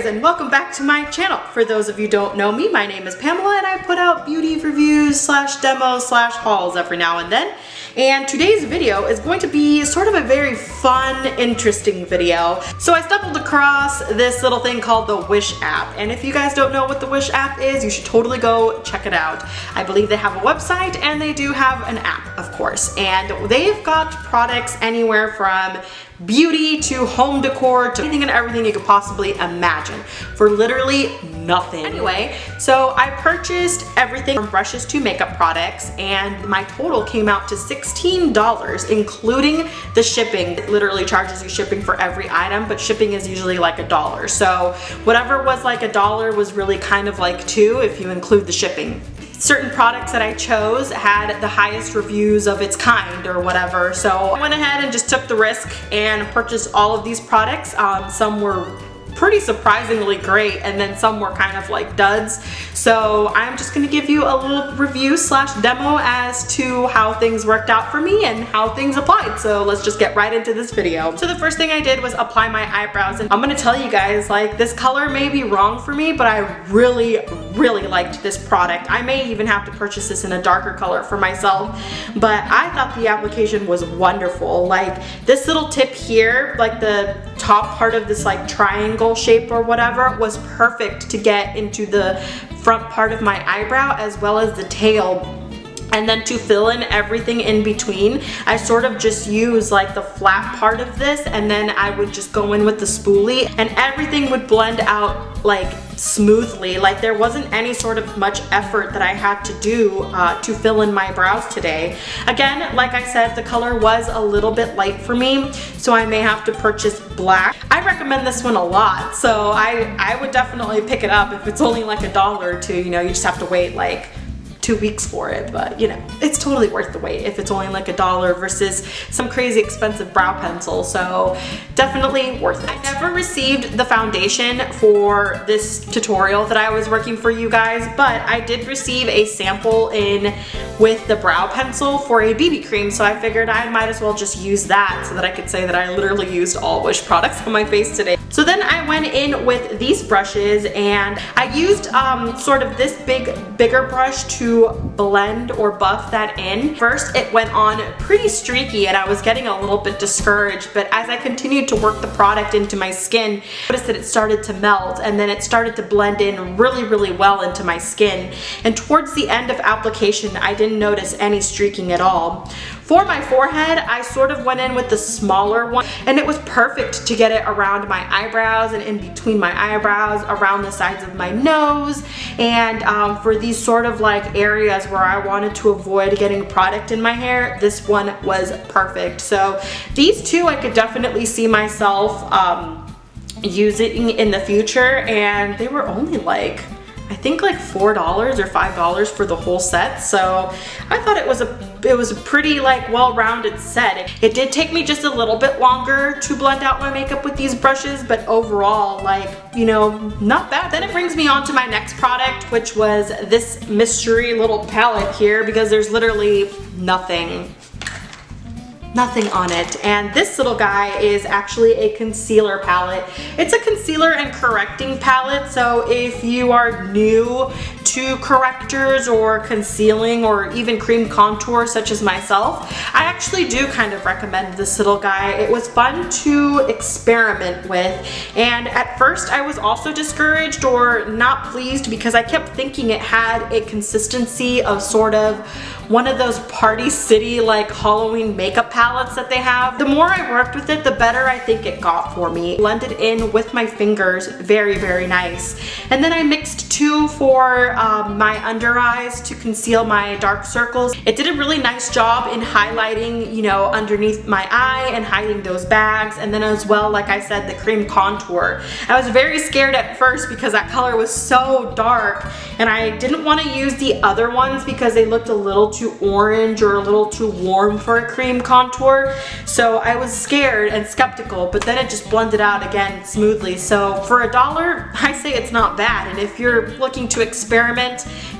and welcome back to my channel. For those of you who don't know me, my name is Pamela and I put out beauty reviews / demos / hauls every now and then. And today's video is going to be sort of a very fun, interesting video. So I stumbled across this little thing called the Wish app. And if you guys don't know what the Wish app is, you should totally go check it out. I believe they have a website and they do have an app, of course. And they've got products anywhere from beauty to home decor to anything and everything you could possibly imagine for literally nothing. Anyway, so I purchased everything from brushes to makeup products and my total came out to $16, including the shipping. It literally charges you shipping for every item, but shipping is usually like $1. So whatever was like $1 was really kind of like $2 if you include the shipping. Certain products that I chose had the highest reviews of its kind or whatever, so I went ahead and just took the risk and purchased all of these products. Some were pretty surprisingly great and then some were kind of like duds. So I'm just going to give you a little review / demo as to how things worked out for me and how things applied. So let's just get right into this video. So the first thing I did was apply my eyebrows, and I'm going to tell you guys, like, this color may be wrong for me, but I really liked this product. I may even have to purchase this in a darker color for myself, but I thought the application was wonderful. Like this little tip here, like the top part of this like triangle shape or whatever, was perfect to get into the front part of my eyebrow as well as the tail. And then to fill in everything in between, I sort of just use like the flat part of this and then I would just go in with the spoolie and everything would blend out like smoothly. Like there wasn't any sort of much effort that I had to do to fill in my brows today. Again, like I said, the color was a little bit light for me, so I may have to purchase black. I recommend this one a lot, so I would definitely pick it up if it's only like $1 or $2. You know, you just have to wait like 2 weeks for it, but you know, it's totally worth the wait if it's only like $1 versus some crazy expensive brow pencil, so definitely worth it. I never received the foundation for this tutorial that I was working for you guys, but I did receive a sample in with the brow pencil for a BB cream, so I figured I might as well just use that so that I could say that I literally used all Wish products on my face today. So then I went in with these brushes and I used sort of this bigger brush to blend or buff that in. First it went on pretty streaky and I was getting a little bit discouraged, but as I continued to work the product into my skin, I noticed that it started to melt and then it started to blend in really well into my skin. And towards the end of application, I didn't notice any streaking at all. For my forehead, I sort of went in with the smaller one and it was perfect to get it around my eyebrows and in between my eyebrows, around the sides of my nose, and for these sort of like areas where I wanted to avoid getting product in my hair, this one was perfect. So these two I could definitely see myself using in the future, and they were only like, I think like $4 or $5 for the whole set, so I thought it was a pretty like well-rounded set. It did take me just a little bit longer to blend out my makeup with these brushes, but overall, like, you know, not bad. Then it brings me on to my next product, which was this mystery little palette here, because there's literally nothing on it, and this little guy is actually a concealer palette. It's a concealer and correcting palette, so if you are new to correctors or concealing or even cream contour such as myself, I actually do kind of recommend this little guy. It was fun to experiment with, and at first I was also discouraged or not pleased because I kept thinking it had a consistency of sort of one of those Party City like Halloween makeup palettes that they have. The more I worked with it, the better I think it got for me. Blended in with my fingers, very nice. And then I mixed two for my under eyes to conceal my dark circles. It did a really nice job in highlighting, you know, underneath my eye and hiding those bags. And then as well, like I said, the cream contour. I was very scared at first because that color was so dark and I didn't want to use the other ones because they looked a little too orange or a little too warm for a cream contour. So I was scared and skeptical, but then it just blended out again smoothly. So for $1, I say it's not bad. And if you're looking to experiment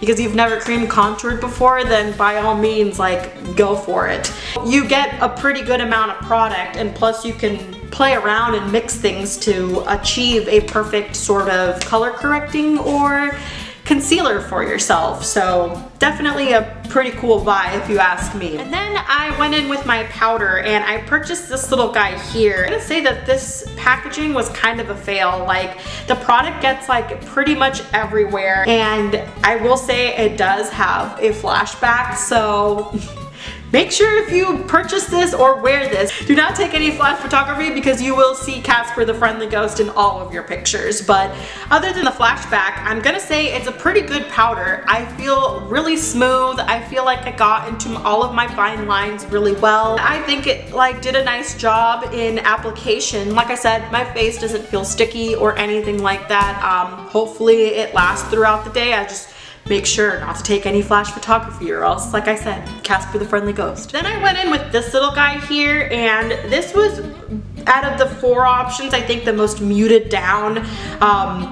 because you've never cream contoured before, then by all means, like, go for it. You get a pretty good amount of product, and plus you can play around and mix things to achieve a perfect sort of color correcting or concealer for yourself. So definitely a pretty cool buy if you ask me. And then I went in with my powder and I purchased this little guy here. I'm gonna say that this packaging was kind of a fail. Like, the product gets like pretty much everywhere, and I will say it does have a flashback, so make sure if you purchase this or wear this, do not take any flash photography because you will see Casper the Friendly Ghost in all of your pictures. But other than the flashback, I'm gonna say it's a pretty good powder. I feel really smooth. I feel like I got into all of my fine lines really well. I think it like did a nice job in application. Like I said, my face doesn't feel sticky or anything like that. Hopefully it lasts throughout the day. I just make sure not to take any flash photography, or else, like I said, Casper the Friendly Ghost. Then I went in with this little guy here, and this was, out of the 4 options, I think the most muted down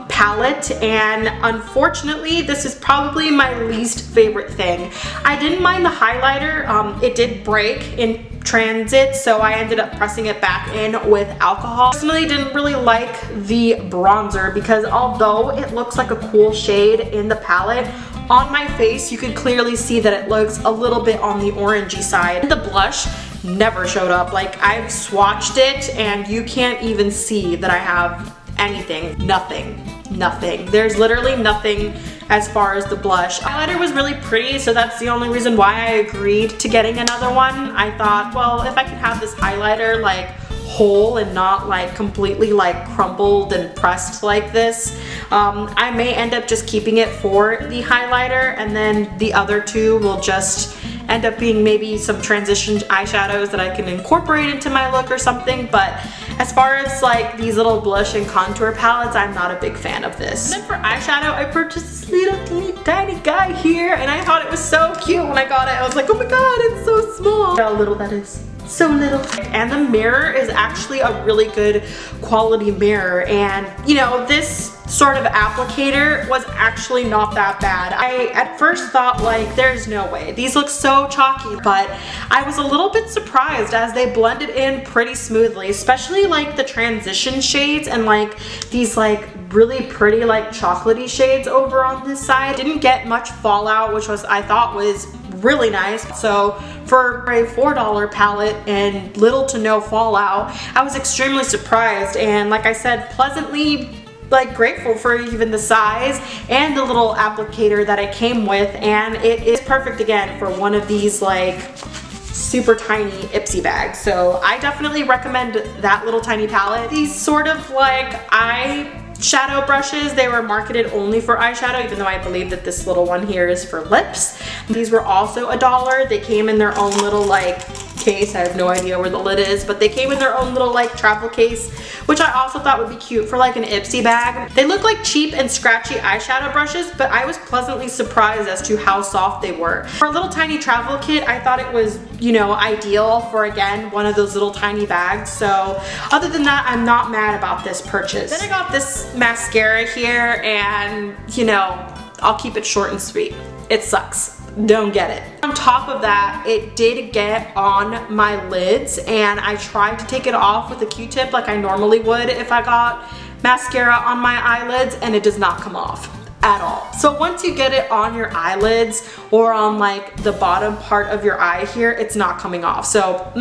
palette, and unfortunately this is probably my least favorite thing. I didn't mind the highlighter. It did break in transit, so I ended up pressing it back in with alcohol. Personally didn't really like the bronzer because although it looks like a cool shade in the palette, on my face you could clearly see that it looks a little bit on the orangey side. The blush never showed up. Like, I've swatched it and you can't even see that I have anything. Nothing. There's literally nothing as far as the blush. Highlighter was really pretty, so that's the only reason why I agreed to getting another one. I thought, well, if I could have this highlighter like whole and not like completely like crumpled and pressed like this, I may end up just keeping it for the highlighter, and then the other 2 will just end up being maybe some transition eyeshadows that I can incorporate into my look or something. But as far as like these little blush and contour palettes, I'm not a big fan of this. And then for eyeshadow, I purchased this little teeny tiny guy here, and I thought it was so cute when I got it. I was like, oh my god, it's so small. How little that is. So little. And the mirror is actually a really good quality mirror, and you know, this sort of applicator was actually not that bad. I at first thought like, there's no way, these look so chalky, but I was a little bit surprised as they blended in pretty smoothly, especially like the transition shades and like these like really pretty like chocolatey shades over on this side. Didn't get much fallout, which was, I thought, was really nice. So for a $4 palette and little to no fallout, I was extremely surprised, and like I said, pleasantly like grateful for even the size and the little applicator that it came with, and it is perfect again for one of these like super tiny Ipsy bags. So I definitely recommend that little tiny palette. These sort of like eyeshadow brushes, they were marketed only for eyeshadow, even though I believe that this little one here is for lips. These were also $1. They came in their own little like case. I have no idea where the lid is, but they came in their own little like travel case, which I also thought would be cute for like an Ipsy bag. They look like cheap and scratchy eyeshadow brushes, but I was pleasantly surprised as to how soft they were. For a little tiny travel kit, I thought it was, you know, ideal for, again, one of those little tiny bags. So other than that, I'm not mad about this purchase. Then I got this mascara here, and you know, I'll keep it short and sweet. It sucks. Don't get it. On top of that, it did get on my lids, and I tried to take it off with a Q-tip like I normally would if I got mascara on my eyelids, and it does not come off at all. So once you get it on your eyelids or on like the bottom part of your eye here, it's not coming off. So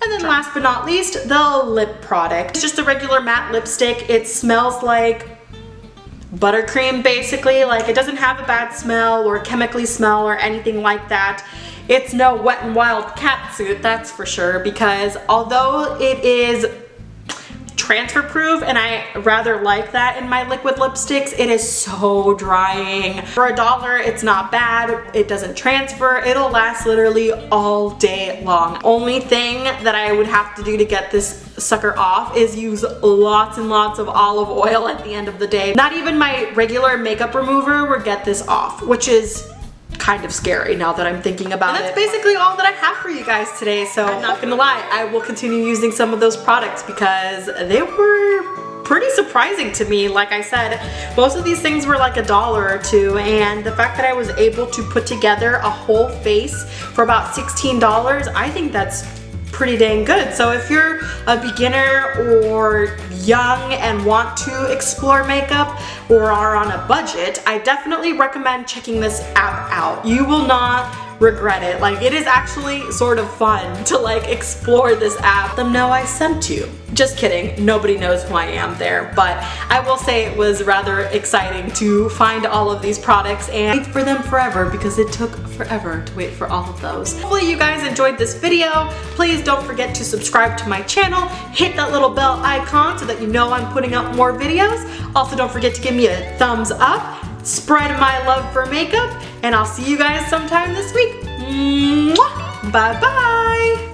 And then last but not least, the lip product. It's just a regular matte lipstick. It smells like buttercream, basically. Like, it doesn't have a bad smell or chemically smell or anything like that. It's no Wet n Wild cat suit, that's for sure, because although it is transfer proof, and I rather like that in my liquid lipsticks, it is so drying. For $1, it's not bad. It doesn't transfer. It'll last literally all day long. Only thing that I would have to do to get this sucker off is use lots and lots of olive oil at the end of the day. Not even my regular makeup remover would get this off, which is kind of scary now that I'm thinking about it. And that's basically all that I have for you guys today, so I'm not gonna lie, I will continue using some of those products because they were pretty surprising to me. Like I said, most of these things were like $1 or $2, and the fact that I was able to put together a whole face for about $16, I think that's pretty dang good. So if you're a beginner or young and want to explore makeup or are on a budget, I definitely recommend checking this app out. You will not regret it. Like, it is actually sort of fun to like explore this app. Let them know I sent you. Just kidding, nobody knows who I am there, but I will say it was rather exciting to find all of these products and wait for them forever, because it took forever to wait for all of those. Hopefully you guys enjoyed this video. Please don't forget to subscribe to my channel, hit that little bell icon so that you know I'm putting up more videos. Also, don't forget to give me a thumbs up, spread my love for makeup, and I'll see you guys sometime this week. Mwah! Bye bye!